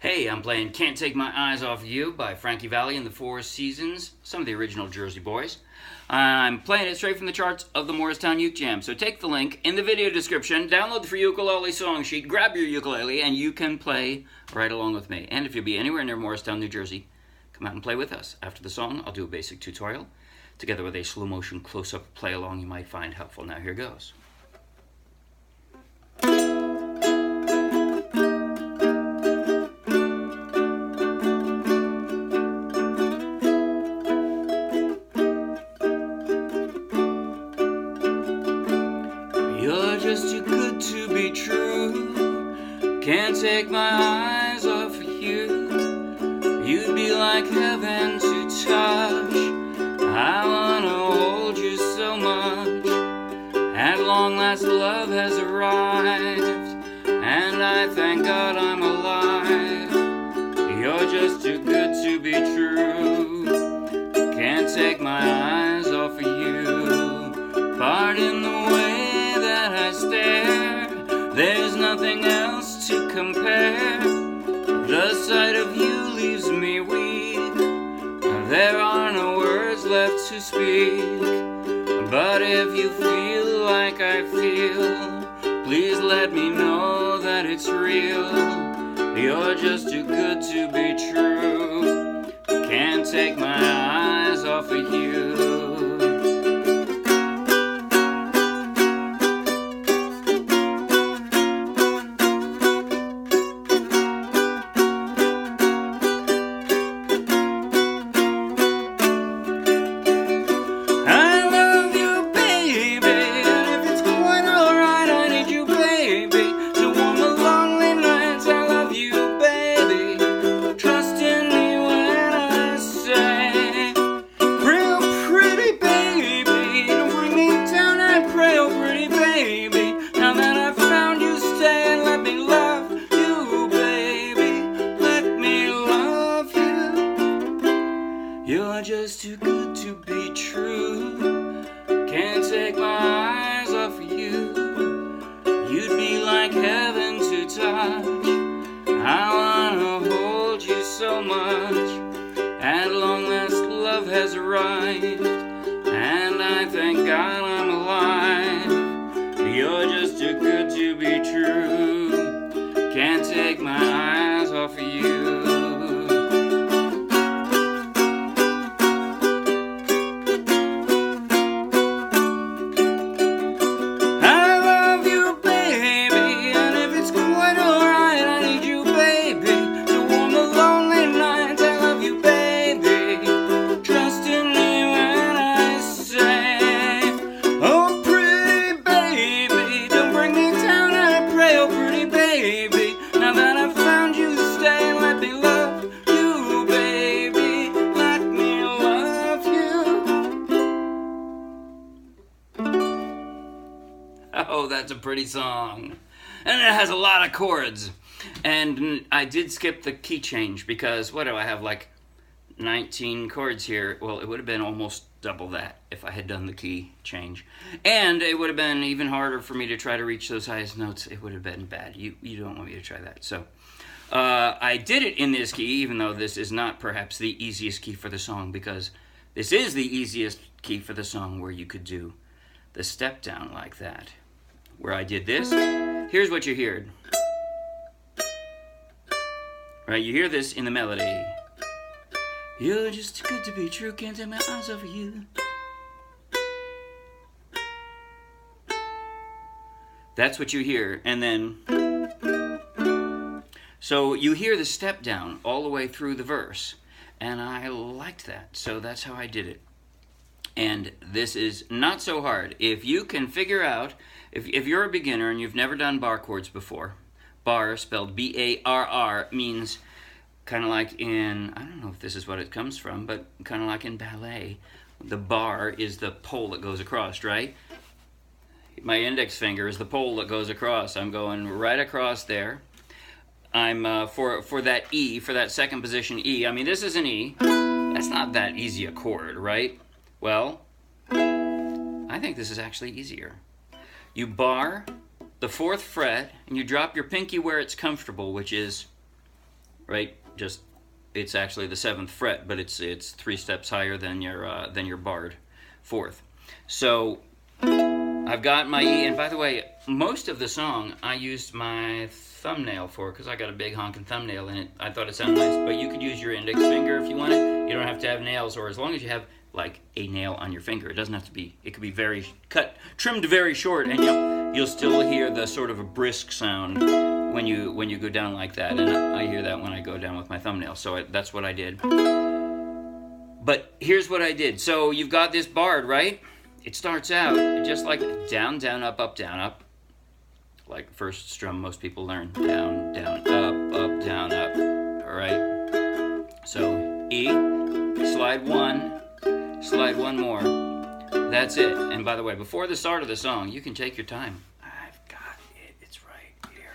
Hey, I'm playing Can't Take My Eyes Off of You by Frankie Valli and the Four Seasons, some of the original Jersey boys. I'm playing it straight from the charts of the Morristown Uke Jam, so take the link in the video description, download the free ukulele song sheet, grab your ukulele, and you can play right along with me. And if you'll be anywhere near Morristown, New Jersey, come out and play with us. After the song, I'll do a basic tutorial, together with a slow motion close-up play along you might find helpful. Now here goes. You're just too good to be true. Can't take my eyes off of you. You'd be like heaven to touch. I wanna hold you so much. At long last love has arrived, and I thank God I'm alive. You're just too good to be true. Can't take my eyes off of you. Pardon the way I stare, there's nothing else to compare. The sight of you leaves me weak. There are no words left to speak. But if you feel like I feel, please let me know that it's real. You're just too good to be true. Can't take my eyes off of you. You're just too good to be true. Can't take my eyes off of you. You'd be like heaven to touch. I wanna hold you so much. At long last love has arrived, and I thank God I'm alive. You're just too good to be true. Can't take my eyes off of you. Oh, that's a pretty song. And it has a lot of chords. And I did skip the key change because, what do I have, like 19 chords here? Well, it would have been almost double that if I had done the key change. And it would have been even harder for me to try to reach those highest notes. It would have been bad. You don't want me to try that. So I did it in this key, even though this is not perhaps the easiest key for the song, because this is the easiest key for the song where you could do the step down like that. Where I did this, here's what you heard. Right, you hear this in the melody. You're just too good to be true, can't take my eyes off of you. That's what you hear, and then, so you hear the step down all the way through the verse, and I liked that, so that's how I did it. And this is not so hard. If you can figure out, if you're a beginner and you've never done bar chords before, bar, spelled B-A-R-R, means kind of like in, I don't know if this is what it comes from, but kind of like in ballet. The bar is the pole that goes across, right? My index finger is the pole that goes across. I'm going right across there. I'm, for that E, for that second position E, I mean, this is an E. That's not that easy a chord, right? Well, I think this is actually easier. You bar the 4th fret, and you drop your pinky where it's comfortable, which is right? Just, it's actually the 7th fret, but it's 3 steps higher than your barred 4th. So I've got my E, and by the way, most of the song I used my thumbnail for, because I got a big honking thumbnail in it. I thought it sounded nice, but you could use your index finger if you want it. You don't have to have nails, or as long as you have like a nail on your finger. It doesn't have to be, it could be very trimmed very short, and you'll still hear the sort of a brisk sound when you go down like that. And I hear that when I go down with my thumbnail. So that's what I did. But here's what I did. So you've got this barred, right? It starts out just like down, down, up, down, up. Like first strum most people learn. Down, down, up, down, up. All right? So E, slide 1, slide 1 more. That's it. And by the way, before the start of the song, you can take your time. I've got it. It's right here.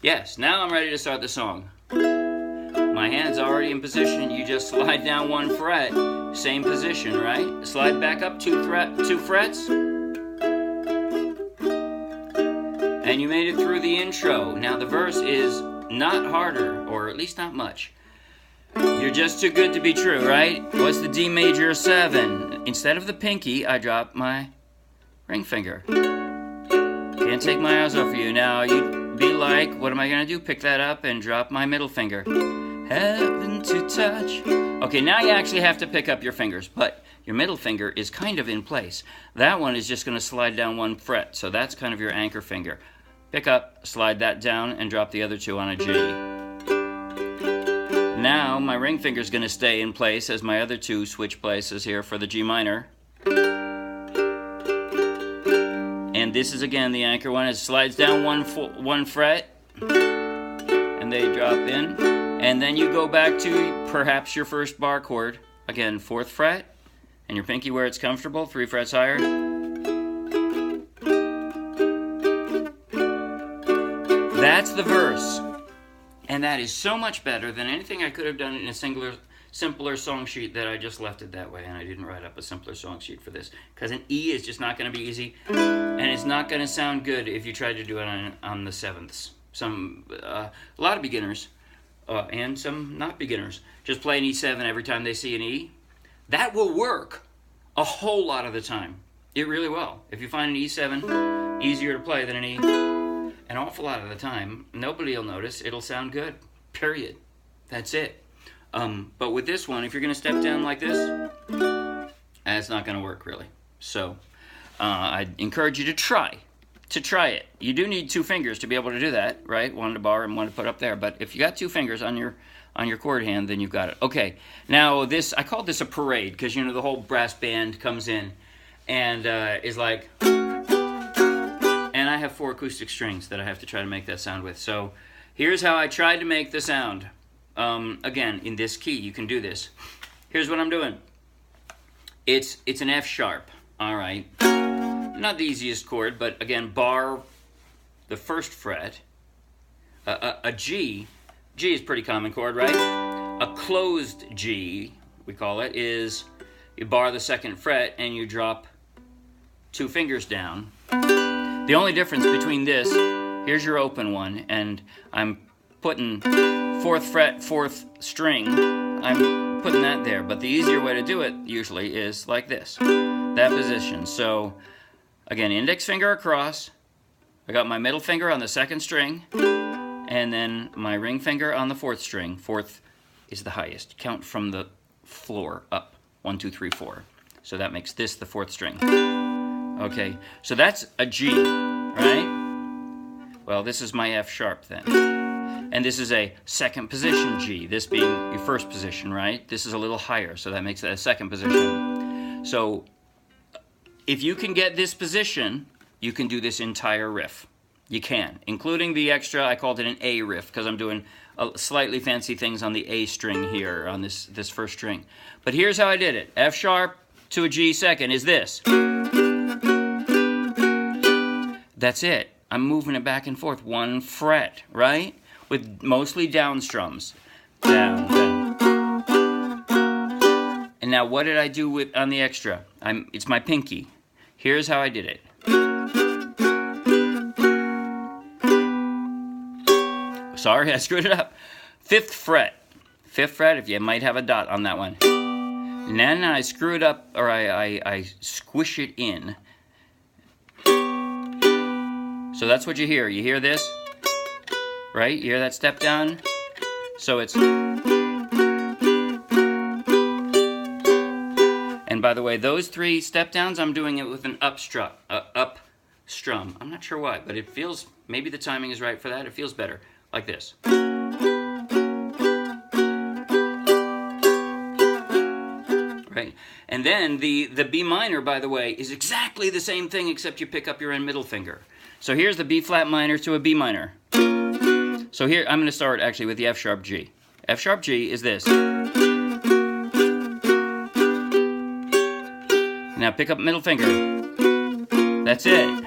Yes, now I'm ready to start the song. My hand's already in position. You just slide down 1 fret. Same position, right? Slide back up 2 frets. And you made it through the intro. Now the verse is not harder, or at least not much. You're just too good to be true, right? What's the D major 7? Instead of the pinky, I drop my ring finger. Can't take my eyes off of you. Now you'd be like, what am I gonna do? Pick that up and drop my middle finger. Heaven to touch. Okay, now you actually have to pick up your fingers, but your middle finger is kind of in place. That one is just gonna slide down 1 fret, so that's kind of your anchor finger. Pick up, slide that down, and drop the other 2 on a G. Now my ring finger is going to stay in place as my other 2 switch places here for the G minor. And this is again the anchor one. It slides down 1 fret, and they drop in. And then you go back to perhaps your first bar chord. Again, 4th fret, and your pinky where it's comfortable, 3 frets higher. That's the verse. And that is so much better than anything I could have done in a simpler song sheet that I just left it that way, and I didn't write up a simpler song sheet for this. Because an E is just not going to be easy, and it's not going to sound good if you try to do it on the 7ths. A lot of beginners, and some not beginners, just play an E7 every time they see an E. That will work a whole lot of the time. It really will. If you find an E7 easier to play than an E, an awful lot of the time, nobody will notice. It'll sound good, period. That's it. But with this one, if you're going to step down like this, it's not going to work, really. So I'd encourage you to try it. You do need 2 fingers to be able to do that, right? 1 to bar and 1 to put up there. But if you got 2 fingers on your chord hand, then you've got it. Okay, now this, I called this a parade, because, you know, the whole brass band comes in and is like... And I have 4 acoustic strings that I have to try to make that sound with. So here's how I tried to make the sound. Again, in this key, you can do this. Here's what I'm doing. It's an F sharp, all right. Not the easiest chord, but again, bar the 1st fret. A G is a pretty common chord, right? A closed G, we call it, is you bar the 2nd fret and you drop 2 fingers down. The only difference between this, here's your open one, and I'm putting 4th fret, 4th string, I'm putting that there. But the easier way to do it, usually, is like this, that position. So, again, index finger across, I got my middle finger on the 2nd string, and then my ring finger on the 4th string. 4th is the highest. Count from the floor up, 1, 2, 3, 4. So that makes this the 4th string. Okay, so that's a G, right? Well, this is my F sharp then. And this is a 2nd position G, this being your 1st position, right? This is a little higher, so that makes it a 2nd position. So if you can get this position, you can do this entire riff. You can, including the extra, I called it an A riff, because I'm doing slightly fancy things on the A string here, on this 1st string. But here's how I did it. F sharp to a G 2nd is this. That's it. I'm moving it back and forth 1 fret, right? With mostly down strums. Down, down. And now what did I do on the extra? It's my pinky. Here's how I did it. Sorry, I screwed it up. 5th fret. 5th fret, if you might have a dot on that one. And then I screw it up, or I squish it in. So that's what you hear. You hear this, right? You hear that step down? So it's... And by the way, those 3 step downs, I'm doing it with an up strum. I'm not sure why, but it feels, maybe the timing is right for that. It feels better, like this. Right? And then the B minor, by the way, is exactly the same thing, except you pick up your middle finger. So here's the B flat minor to a B minor. So here, I'm going to start actually with the F sharp G. F sharp G is this. Now pick up middle finger. That's it.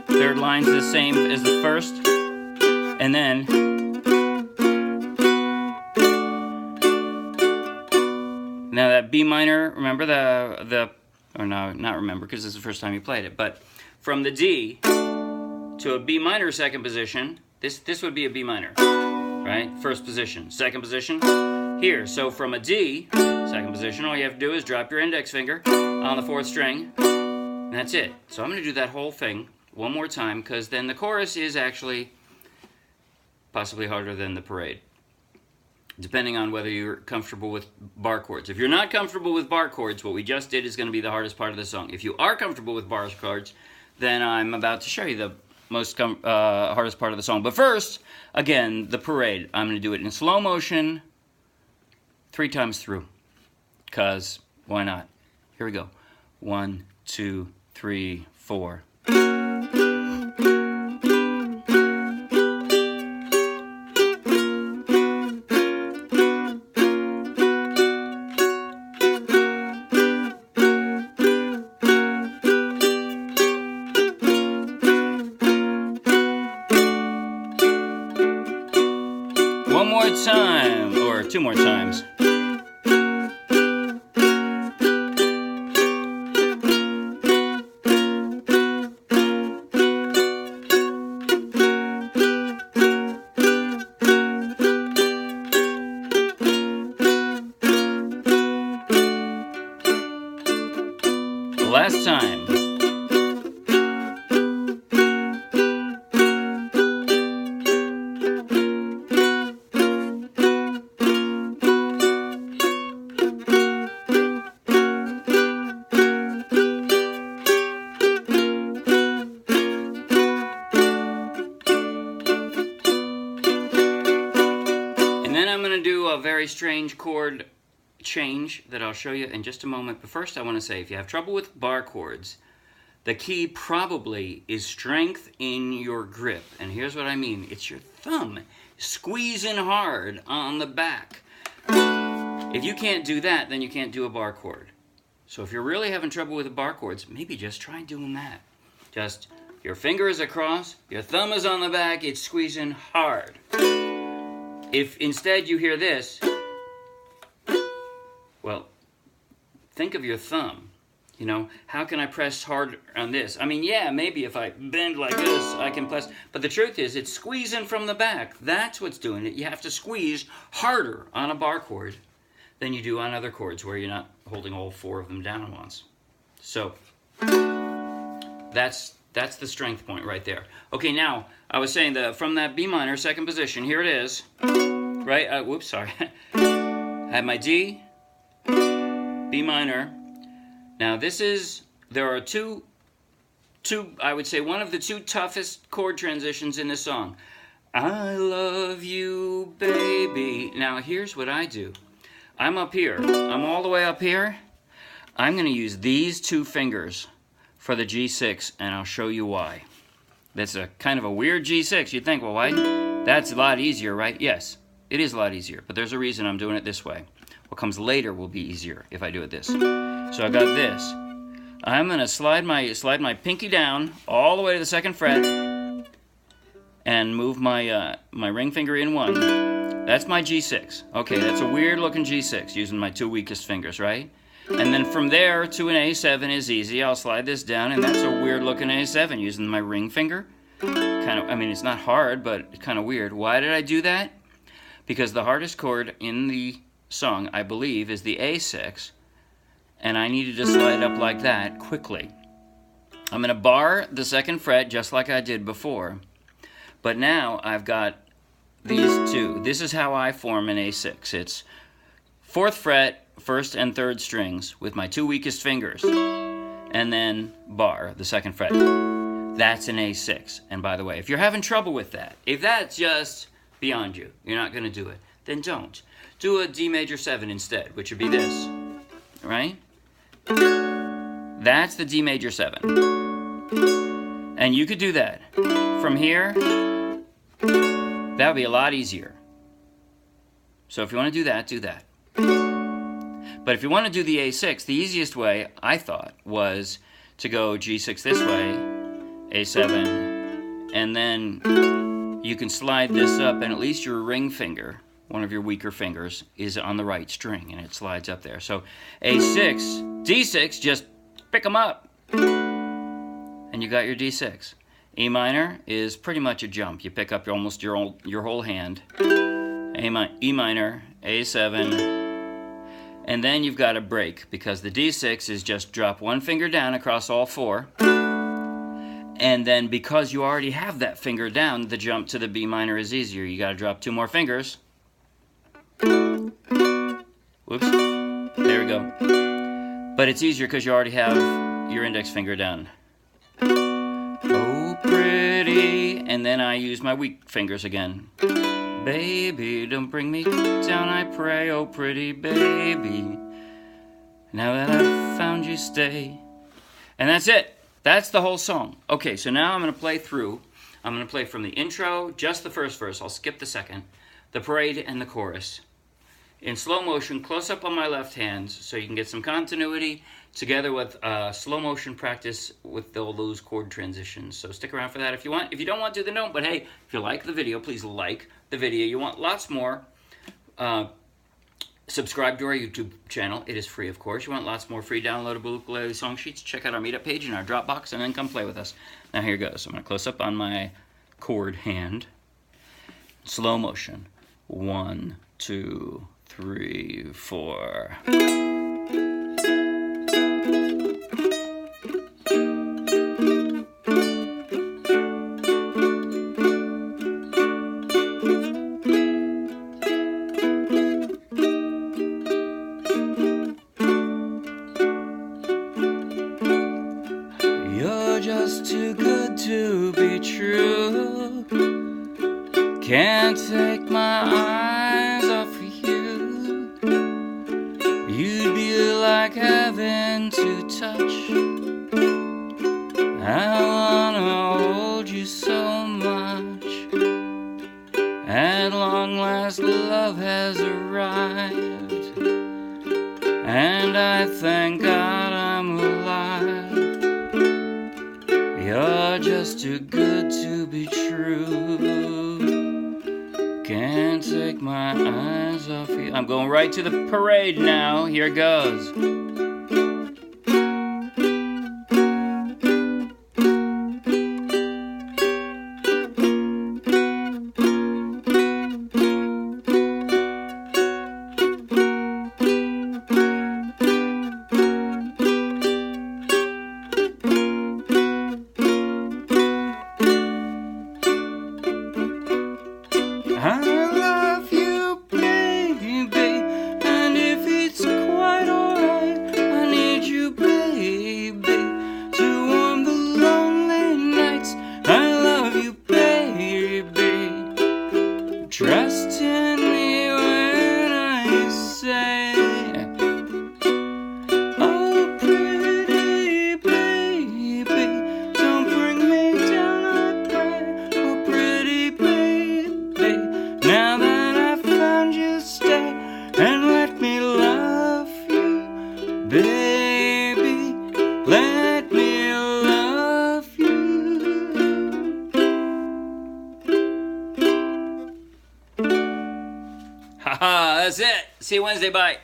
3rd line's the same as the 1st. And then now that B minor, remember or no, not remember because this is the first time you played it, but from the D to a B minor 2nd position, this would be a B minor, right? 1st position. 2nd position, here. So from a D, 2nd position, all you have to do is drop your index finger on the 4th string, and that's it. So I'm going to do that whole thing one more time, because then the chorus is actually possibly harder than the parade, depending on whether you're comfortable with bar chords. If you're not comfortable with bar chords, what we just did is going to be the hardest part of the song. If you are comfortable with bar chords, then I'm about to show you the most hardest part of the song. But first, again, the parade. I'm going to do it in slow motion 3 times through, because why not? Here we go. 1, 2, 3, 4. One more time, or 2 more times. Last time. And then I'm going to do a very strange chord change that I'll show you in just a moment. But first I want to say, if you have trouble with bar chords, the key probably is strength in your grip. And here's what I mean. It's your thumb squeezing hard on the back. If you can't do that, then you can't do a bar chord. So if you're really having trouble with the bar chords, maybe just try doing that. Just your finger is across, your thumb is on the back, it's squeezing hard. If instead you hear this, well, think of your thumb. You know, how can I press hard on this? I mean, yeah, maybe if I bend like this, I can press. But the truth is, it's squeezing from the back. That's what's doing it. You have to squeeze harder on a bar chord than you do on other chords where you're not holding all 4 of them down at once. So, that's the strength point right there. Okay, now, I was saying that from that B minor, 2nd position, here it is. Right? Whoops, sorry. I have my D, B minor. Now there are two, I would say one of the 2 toughest chord transitions in this song. I love you, baby. Now here's what I do. I'm up here. I'm all the way up here. I'm going to use these 2 fingers for the G6, and I'll show you why. That's a kind of a weird G6. You'd think, well, why? That's a lot easier, right? Yes, it is a lot easier, but there's a reason I'm doing it this way. What comes later will be easier if I do it this. So I got this. I'm going to slide my pinky down all the way to the 2nd fret and move my ring finger in 1. That's my G6. Okay, that's a weird looking G6 using my 2 weakest fingers, right? And then from there to an A7 is easy. I'll slide this down, and that's a weird looking A7 using my ring finger. Kind kind of, I mean, it's not hard, but it's kind of weird. Why did I do that? Because the hardest chord in the song, I believe, is the A6, and I needed to slide up like that quickly. I'm going to bar the 2nd fret just like I did before, but now I've got these two. This is how I form an A6. It's 4th fret, 1st and 3rd strings with my 2 weakest fingers, and then bar the 2nd fret. That's an A6. And by the way, if you're having trouble with that, if that's just beyond you, you're not going to do it, then don't. Do a D major 7 instead, which would be this, right? That's the D major 7. And you could do that. From here, that would be a lot easier. So if you want to do that, do that. But if you want to do the A6, the easiest way, I thought, was to go G6 this way, A7, and then you can slide this up, and at least your ring finger, one of your weaker fingers, is on the right string, and it slides up there. So A6, D6, just pick them up, and you got your D6. E minor is pretty much a jump. You pick up almost your whole hand. E minor, A7, and then you've got a break, because the D6 is just drop one finger down across all 4. And then because you already have that finger down, the jump to the B minor is easier. You got to drop 2 more fingers. Whoops. There we go. But it's easier because you already have your index finger down. Oh, pretty. And then I use my weak fingers again. Baby, don't bring me down, I pray, oh pretty baby. Now that I've found you, stay. And that's it. That's the whole song. Okay, so now I'm going to play through. I'm going to play from the intro, just the 1st verse. I'll skip the 2nd. The parade and the chorus. In slow motion, close up on my left hand, so you can get some continuity together with slow motion practice with all those chord transitions. So stick around for that if you want. If you don't want to, then don't. But hey, if you like the video, please like the video. You want lots more, subscribe to our YouTube channel. It is free, of course. You want lots more free downloadable ukulele song sheets, check out our meetup page in our Dropbox, and then come play with us. Now here goes. I'm going to close up on my chord hand. Slow motion. 1, 2, 3, 4. You're just too good to be true. Can't take my eyes off of you. You'd be like heaven to touch. I wanna hold you so much. At long last love has arrived, and I thank God I'm alive. You're just too good to be true. Can't take my eyes off you. I'm going right to the parade now. Here goes. I love you, baby, and if it's quite alright, I need you, baby, to warm the lonely nights. I love you, baby. Trust in me when I say, oh, pretty baby, don't bring me down, I pray. Oh, pretty baby, now that I've found you, stay and let me love you, baby. Let me love you. Haha, that's it. See you Wednesday. Bye.